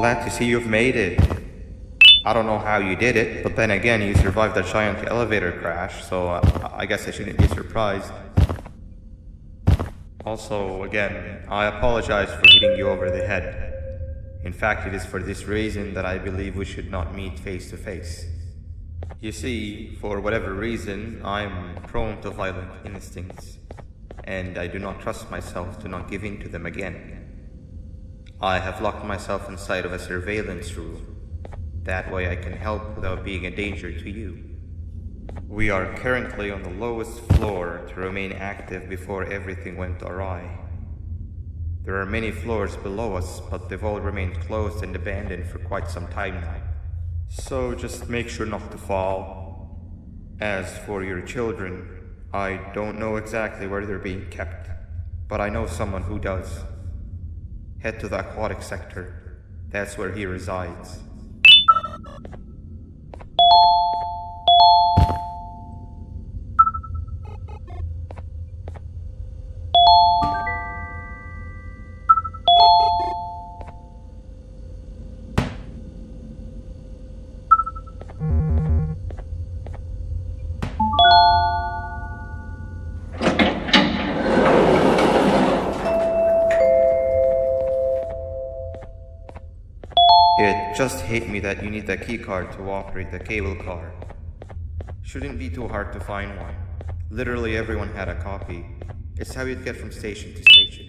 glad to see you've made it. I don't know how you did it, but then again, you survived a giant elevator crash, so I guess I shouldn't be surprised. Also, again, I apologize for hitting you over the head. In fact, it is for this reason that I believe we should not meet face to face. You see, for whatever reason, I'm prone to violent instincts, and I do not trust myself to not give in to them again. I have locked myself inside of a surveillance room. That way I can help without being a danger to you. We are currently on the lowest floor to remain active before everything went awry. There are many floors below us, but they've all remained closed and abandoned for quite some time now. So just make sure not to fall. As for your children, I don't know exactly where they're being kept, but I know someone who does. Head to the aquatic sector. That's where he resides. It just hit me that you need the keycard to operate the cable car. Shouldn't be too hard to find one. Literally everyone had a copy. It's how you'd get from station to station.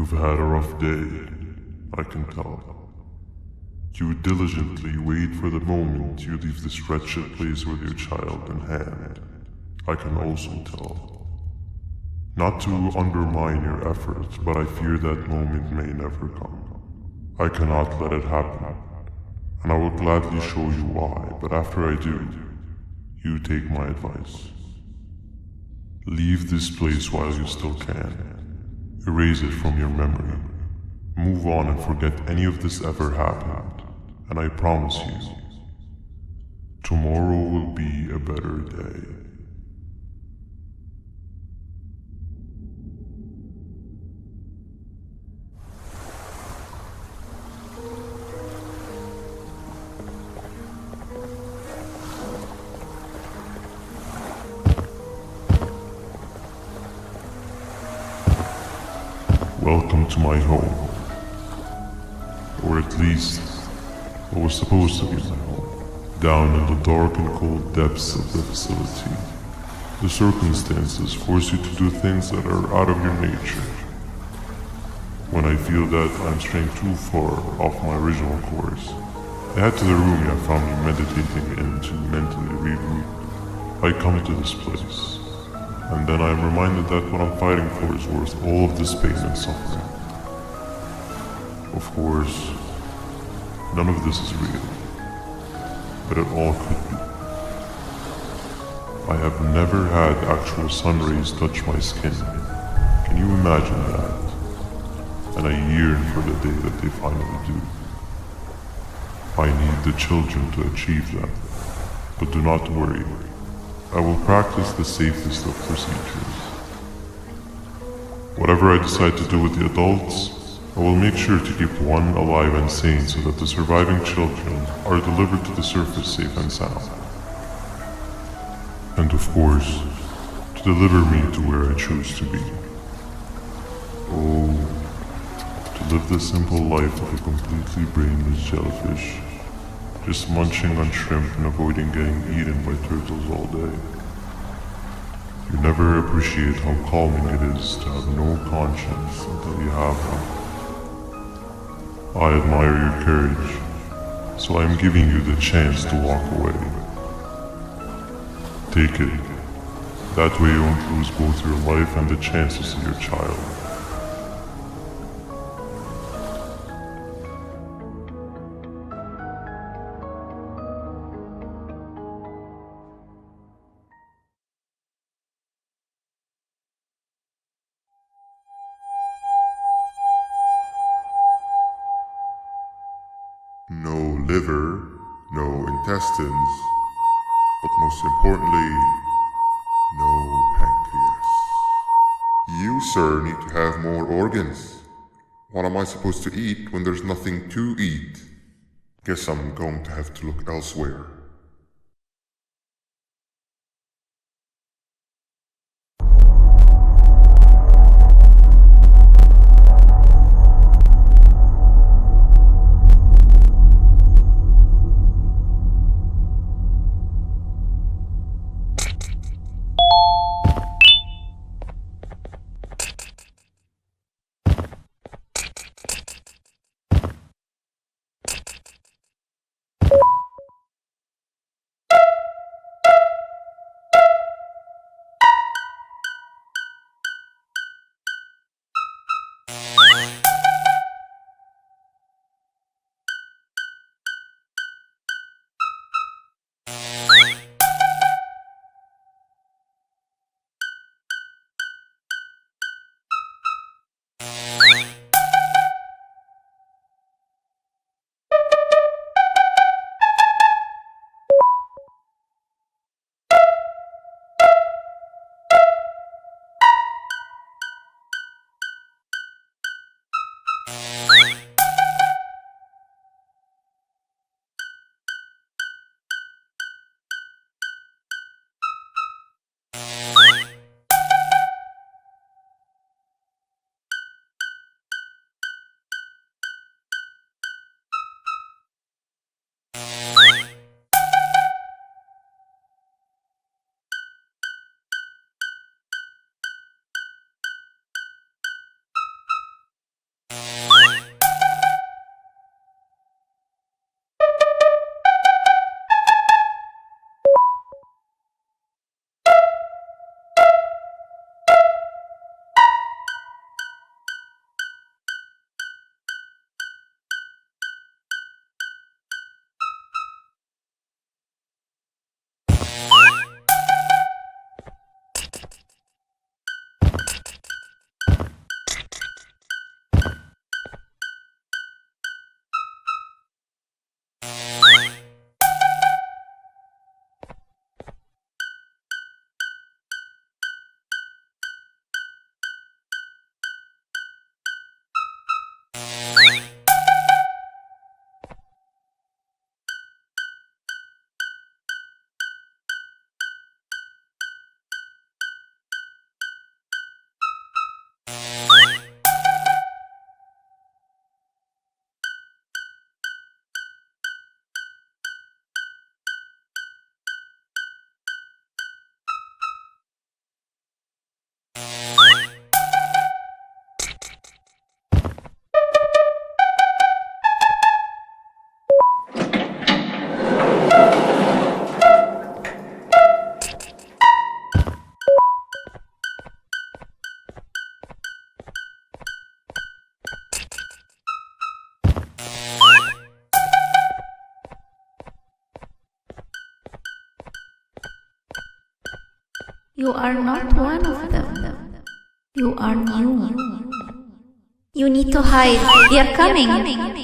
You've had a rough day, I can tell. You diligently wait for the moment you leave this wretched place with your child in hand. I can also tell. Not to undermine your efforts, but I fear that moment may never come. I cannot let it happen, and I will gladly show you why, but after I do, you take my advice. Leave this place while you still can. Erase it from your memory. Move on and forget any of this ever happened, and I promise you, tomorrow will be a better day. Welcome to my home. Or at least, what was supposed to be my home. Down in the dark and cold depths of the facility, the circumstances force you to do things that are out of your nature. When I feel that I'm straying too far off my original course, I head to the room you found me meditating in to mentally regroup. I come to this place. And then I am reminded that what I'm fighting for is worth all of this pain and suffering. Of course, none of this is real, but it all could be. I have never had actual sun rays touch my skin. Can you imagine that? And I yearn for the day that they finally do. I need the children to achieve that, but do not worry. I will practice the safest of procedures. Whatever I decide to do with the adults, I will make sure to keep one alive and sane so that the surviving children are delivered to the surface safe and sound. And of course, to deliver me to where I choose to be. Oh, to live the simple life of a completely brainless jellyfish, just munching on shrimp and avoiding getting eaten by turtles all day. You never appreciate how calming it is to have no conscience until you have one. I admire your courage, so I am giving you the chance to walk away. Take it. That way you won't lose both your life and the chance to see your child. No liver, no intestines, but most importantly, no pancreas. You, sir, need to have more organs. What am I supposed to eat when there's nothing to eat? Guess I'm going to have to look elsewhere. You are not one of them. You are new. You need to hide. They are coming.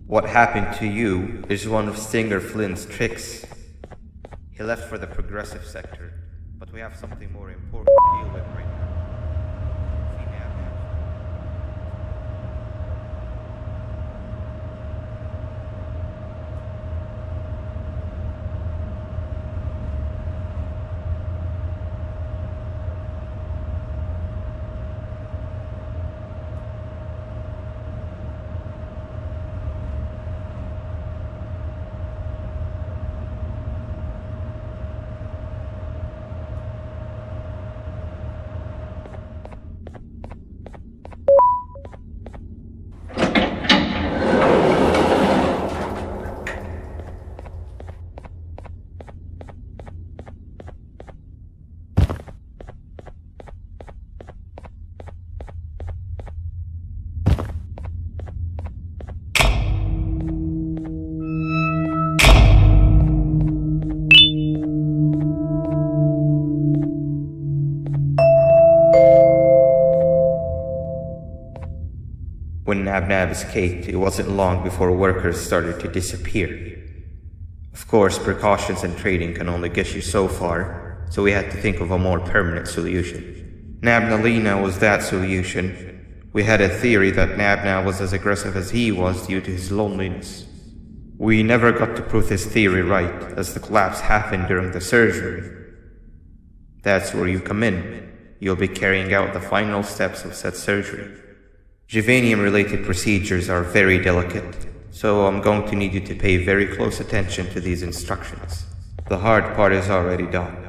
What happened to you is one of Stinger Flynn's tricks. He left for the progressive sector, but we have something more important to deal with right now. When Nab escaped, it wasn't long before workers started to disappear. Of course, precautions and trading can only get you so far, so we had to think of a more permanent solution. Nabnalina was that solution. We had a theory that Nabna was as aggressive as he was due to his loneliness. We never got to prove this theory right, as the collapse happened during the surgery. That's where you come in. You'll be carrying out the final steps of said surgery. Juvenium-related procedures are very delicate, so I'm going to need you to pay very close attention to these instructions. The hard part is already done.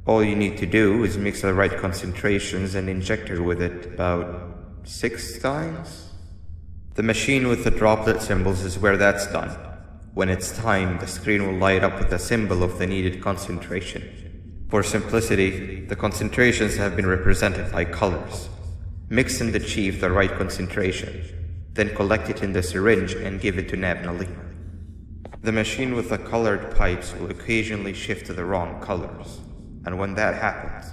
All you need to do is mix the right concentrations and inject her with it about 6 times. The machine with the droplet symbols is where that's done. When it's time, the screen will light up with the symbol of the needed concentration. For simplicity, the concentrations have been represented by colors. Mix and achieve the right concentration, then collect it in the syringe and give it to Nabnali. The machine with the colored pipes will occasionally shift to the wrong colors, and when that happens,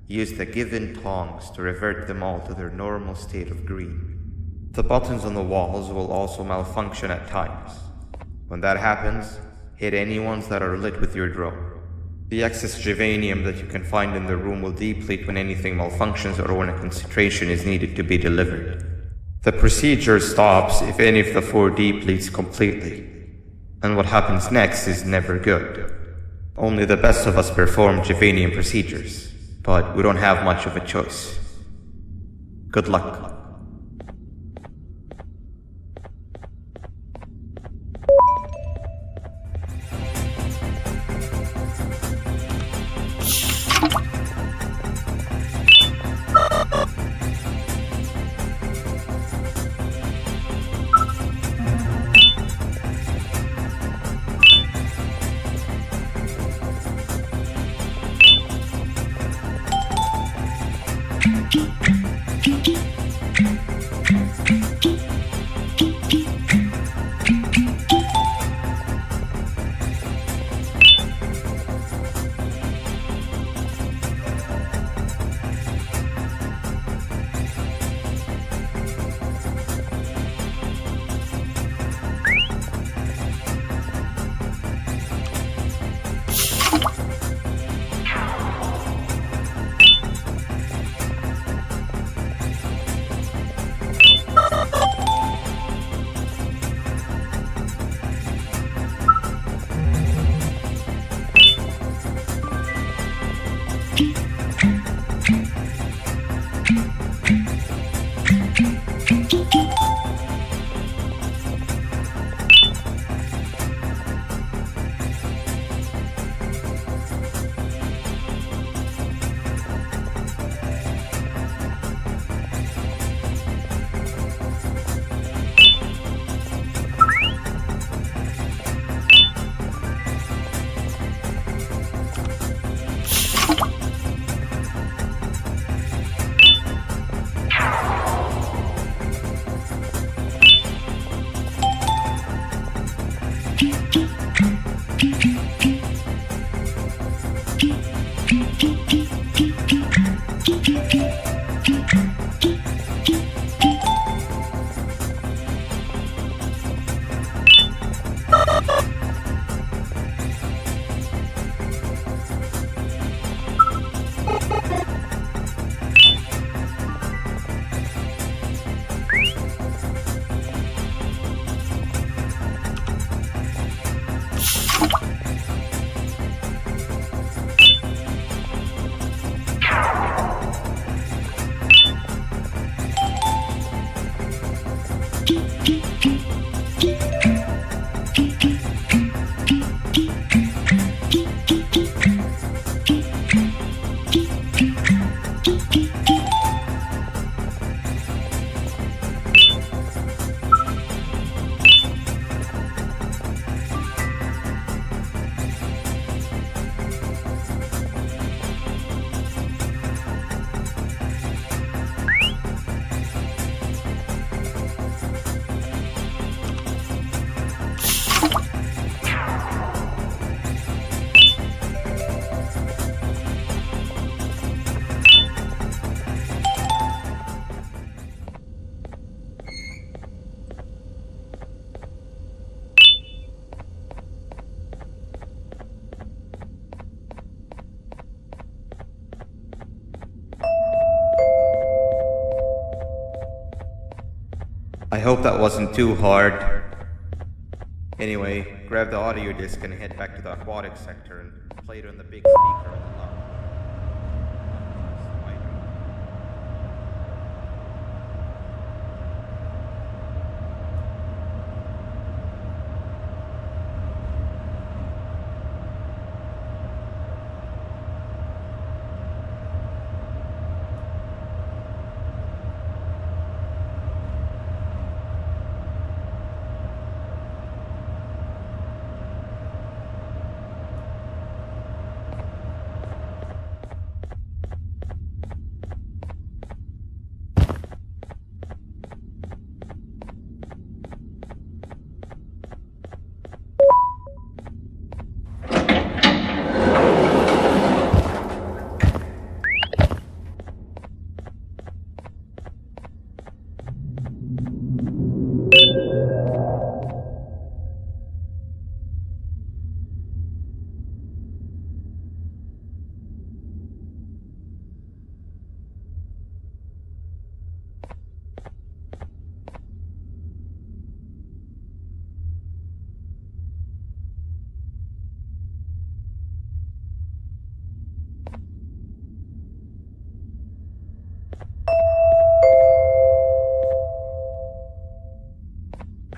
use the given tongs to revert them all to their normal state of green. The buttons on the walls will also malfunction at times. When that happens, hit any ones that are lit with your drone. The excess germanium that you can find in the room will deplete when anything malfunctions or when a concentration is needed to be delivered. The procedure stops if any of the 4 depletes completely, and what happens next is never good. Only the best of us perform germanium procedures, but we don't have much of a choice. Good luck. I hope that wasn't too hard. Anyway, grab the audio disc and head back to the aquatic sector and play it on the big speaker on the lounge.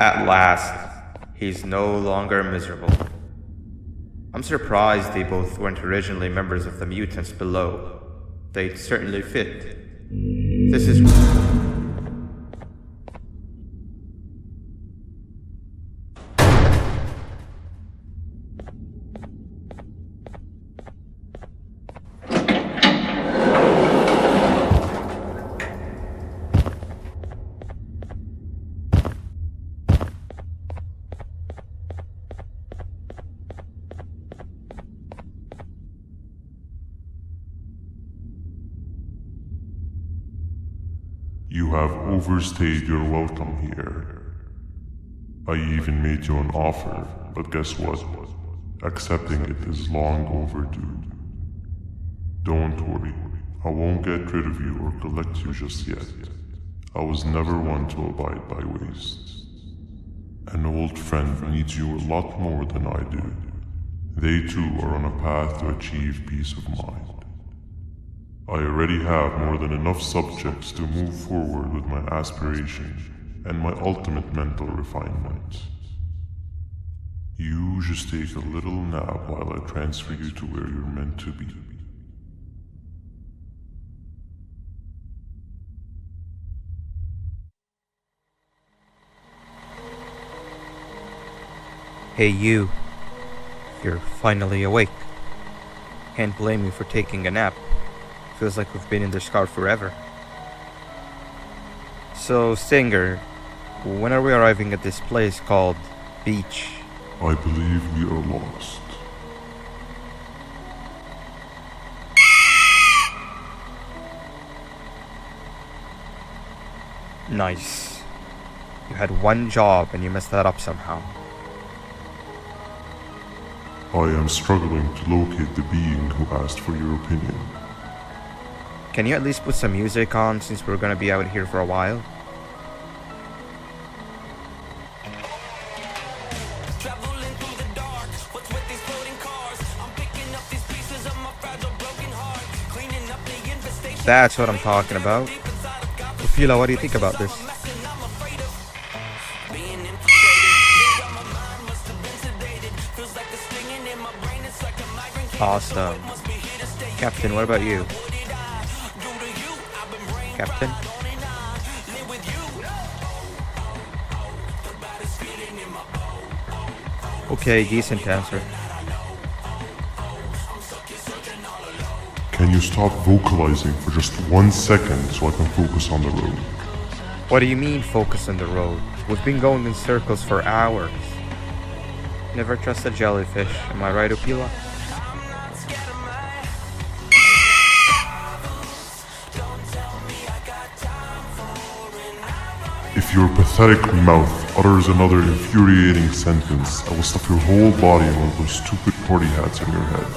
At last, he's no longer miserable. I'm surprised they both weren't originally members of the mutants below. They'd certainly fit. This is... You have overstayed your welcome here. I even made you an offer, but guess what? Accepting it is long overdue. Don't worry, I won't get rid of you or collect you just yet. I was never one to abide by waste. An old friend needs you a lot more than I do. They too are on a path to achieve peace of mind. I already have more than enough subjects to move forward with my aspiration and my ultimate mental refinement. You just take a little nap while I transfer you to where you're meant to be. Hey you. You're finally awake. Can't blame you for taking a nap. Feels like we've been in this car forever. So, Stinger, when are we arriving at this place called Beach? I believe we are lost. Nice. You had one job and you messed that up somehow. I am struggling to locate the being who asked for your opinion. Can you at least put some music on since we're gonna be out here for a while? That's what I'm talking about. Ophelia, what do you think about this? Awesome. Captain, what about you? Captain? Okay, decent answer. Can you stop vocalizing for just 1 second so I can focus on the road? What do you mean focus on the road? We've been going in circles for hours. Never trust a jellyfish, am I right, Ophelia? If your pathetic mouth utters another infuriating sentence, I will stuff your whole body in one of those stupid party hats on your head.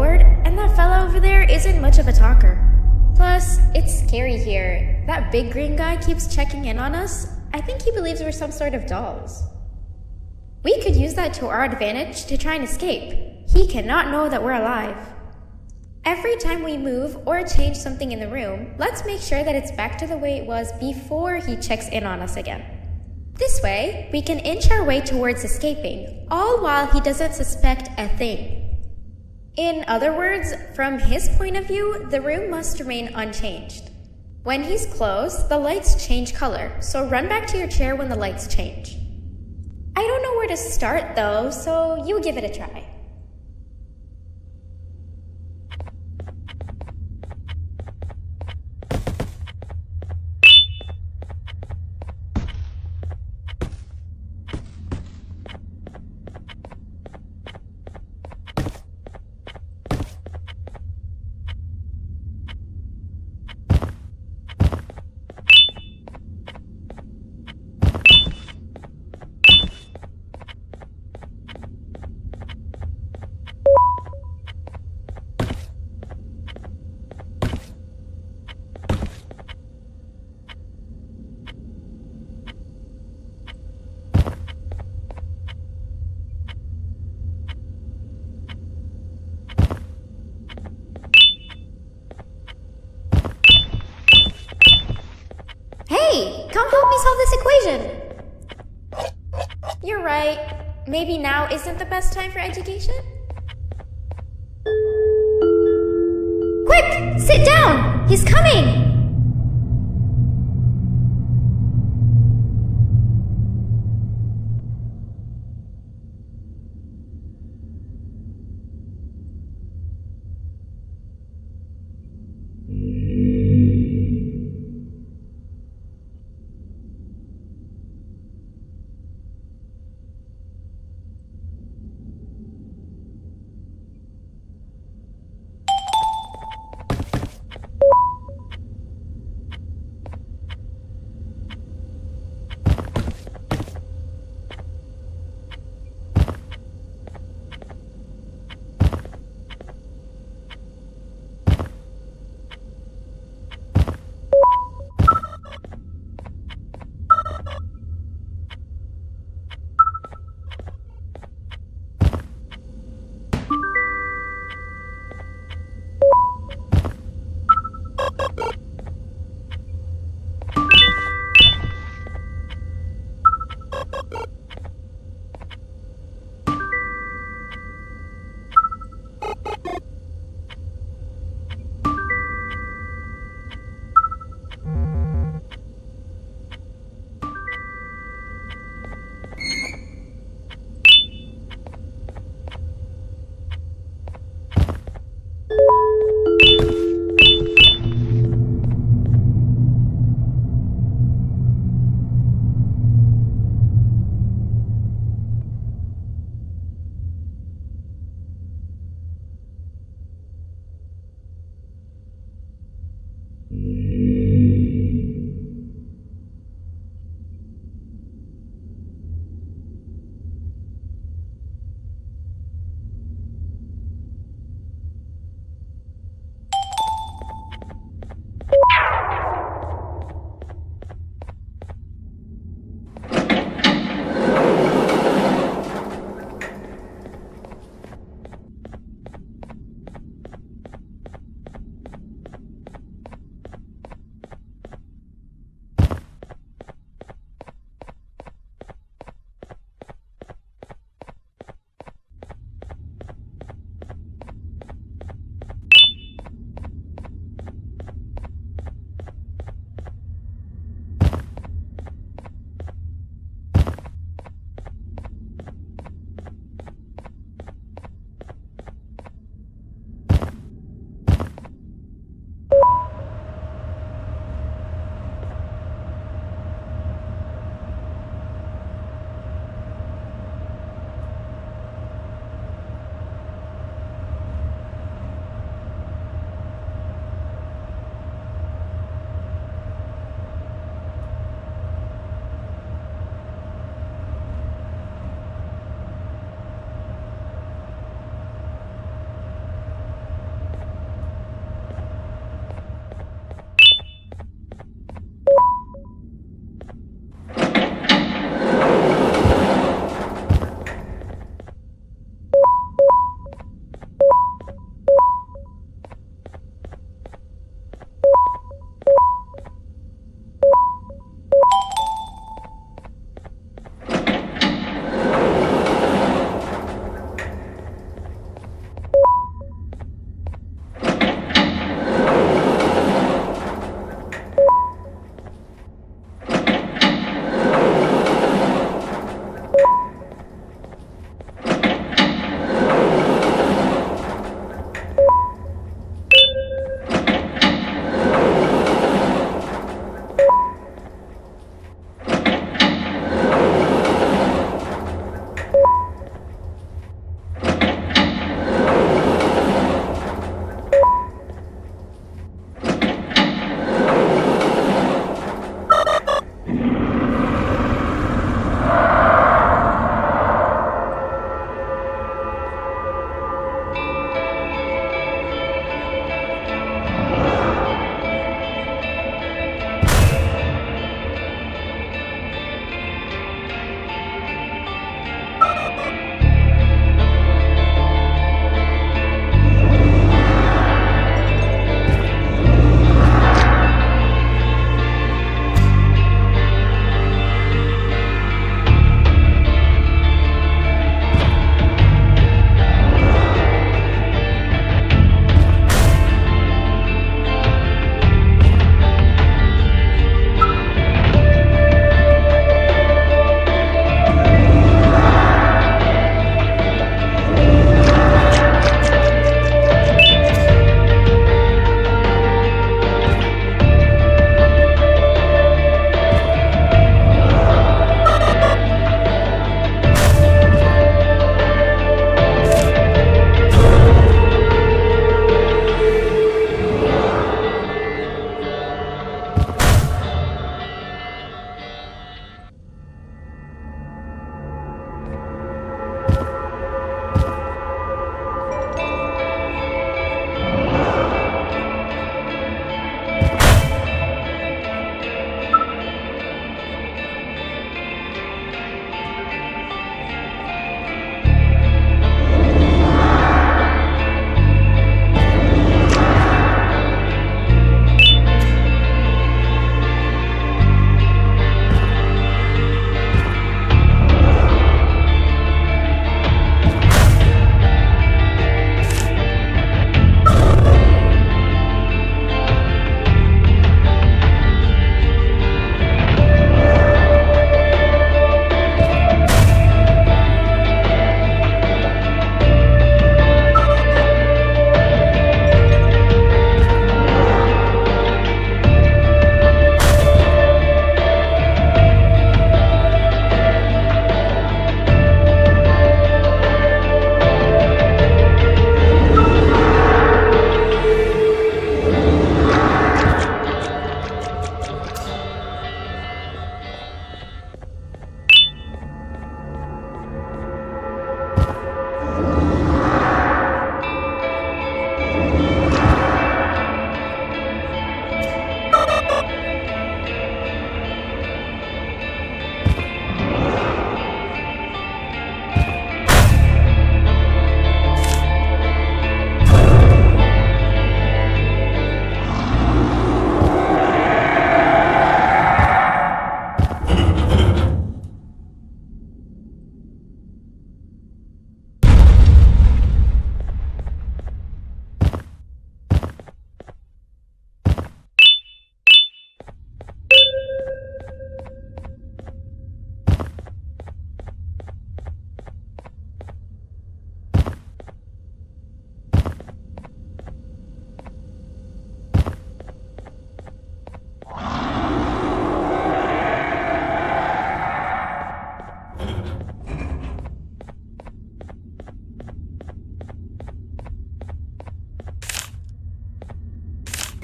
bored, and that fella over there isn't much of a talker. Plus, it's scary here. That big green guy keeps checking in on us. I think he believes we're some sort of dolls. We could use that to our advantage to try and escape. He cannot know that we're alive. Every time we move or change something in the room, let's make sure that it's back to the way it was before he checks in on us again. This way, we can inch our way towards escaping, all while he doesn't suspect a thing. In other words, from his point of view, the room must remain unchanged. When he's close, the lights change color, so run back to your chair when the lights change. I don't know where to start though, so you give it a try. Hey, come help me solve this equation! You're right. Maybe now isn't the best time for education? Quick! Sit down! He's coming!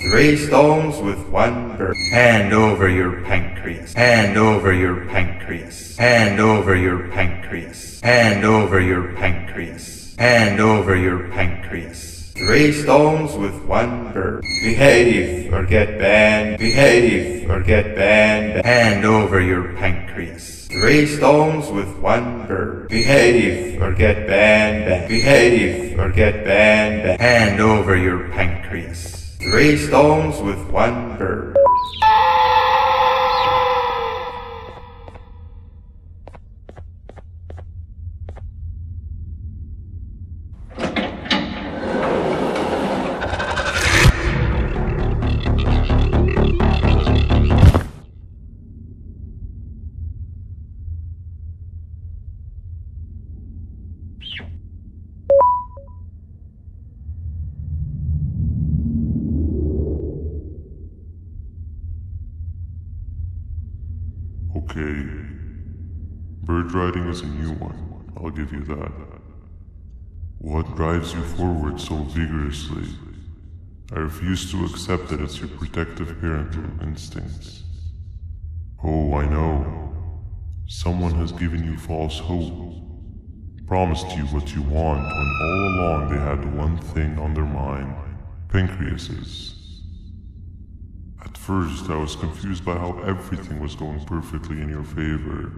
3 stones with 1 bird. Hand over your pancreas. Hand over your pancreas. Hand over your pancreas. Hand over your pancreas. Hand over your pancreas. 3 stones with 1 bird. Behave or get banned. Behave or get banned. Hand over your pancreas. 3 stones with 1 bird. Behave or get banned. Behave or get banned. Hand over your pancreas. 3 stones with 1 bird. Okay. Bird riding is a new one, I'll give you that. What drives you forward so vigorously? I refuse to accept that it's your protective parental instincts. Oh, I know. Someone has given you false hope. Promised you what you want when all along they had one thing on their mind. Pancreases. At first, I was confused by how everything was going perfectly in your favor,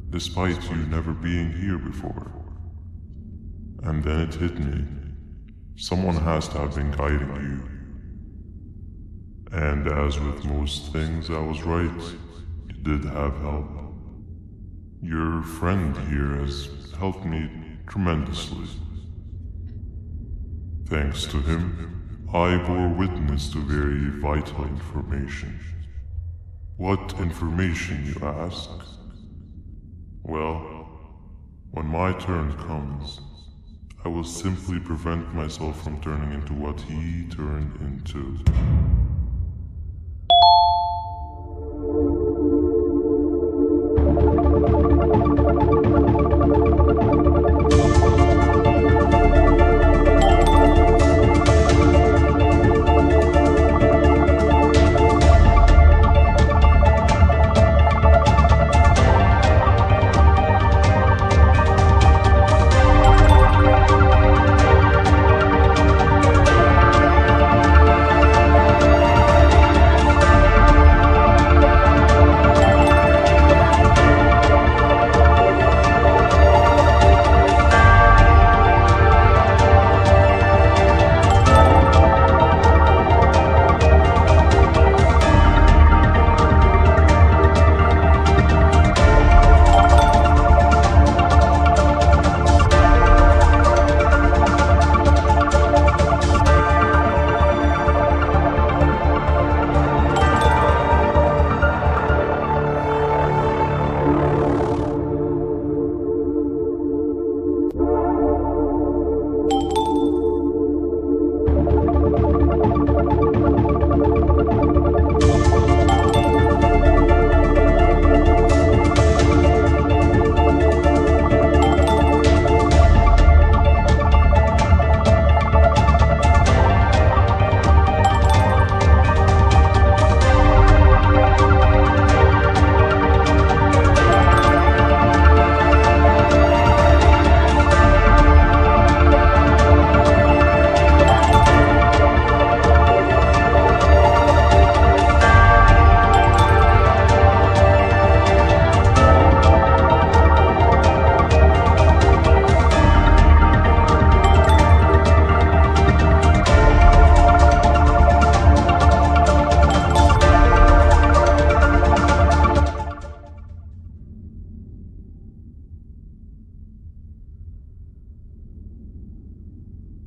despite you never being here before. And then it hit me. Someone has to have been guiding you. And as with most things, I was right. You did have help. Your friend here has helped me tremendously. Thanks to him, I bore witness to very vital information. What information, you ask? Well, when my turn comes, I will simply prevent myself from turning into what he turned into.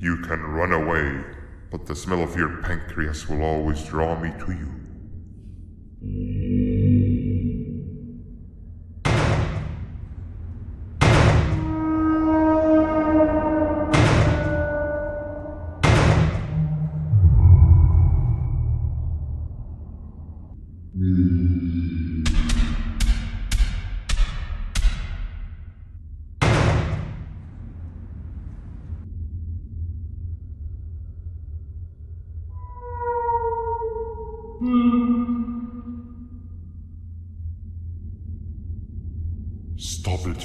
You can run away, but the smell of your pancreas will always draw me to you.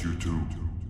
you too.